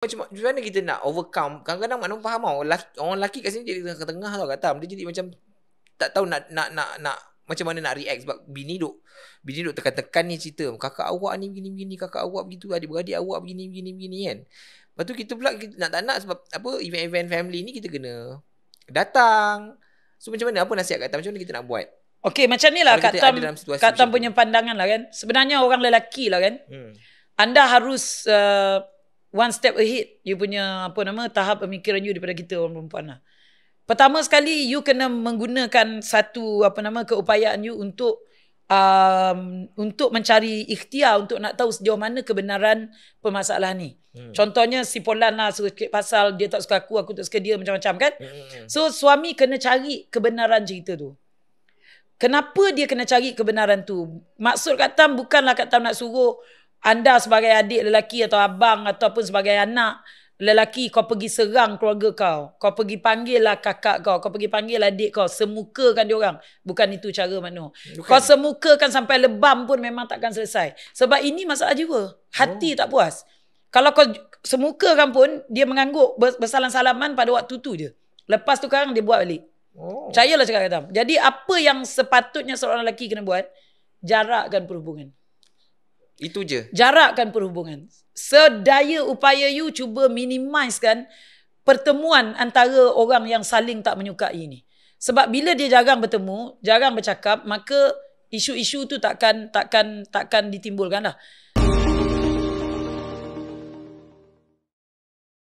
Macam mana kita nak overcome? Kadang-kadang maknanya faham tau. Orang lelaki kat sini dia tengah-tengah tau kata. Dia jadi macam tak tahu nak macam mana nak react sebab bini duk tekan-tekan ni cerita. Kakak awak ni begini-begini, kakak awak begitu, adik-beradik awak begini kan. Lepas tu kita pula nak tak nak sebab apa event-event family ni kita kena datang. So macam mana, apa nasihat Kak Tam? Macam mana kita nak buat? Okey, macam ni lah Kak Tam punya pandangan lah kan. Sebenarnya orang lelaki lah kan. Anda harus one step ahead you punya tahap pemikiran you daripada kita orang perempuan lah. Pertama sekali you kena menggunakan satu keupayaan you untuk mencari ikhtiar untuk nak tahu sejauh mana kebenaran permasalahan ni. Contohnya si Polan lah sikit pasal dia tak suka aku tak suka dia, macam-macam kan. So suami kena cari kebenaran cerita tu. Kenapa dia kena cari kebenaran tu? Maksud Kak Tam bukanlah Kak Tam nak suruh anda sebagai adik lelaki atau abang ataupun sebagai anak lelaki kau pergi serang keluarga kau. Kau pergi panggil lah kakak kau. Kau pergi panggil adik kau. Semukakan diorang. Bukan itu cara makna. Kau semukakan sampai lebam pun memang takkan selesai. Sebab ini masalah jiwa. Hati tak puas. Kalau kau semukakan pun dia mengangguk bersalam-salaman pada waktu tu je. Lepas tu sekarang dia buat balik. Percayalah cakap kata. Jadi apa yang sepatutnya seorang lelaki kena buat? Jarakkan perhubungan. Itu je. Jarakkan perhubungan. Sedaya upaya you cuba minimizekan pertemuan antara orang yang saling tak menyukai ni. Sebab bila dia jarang bertemu, jarang bercakap, maka isu-isu tu takkan ditimbulkan lah.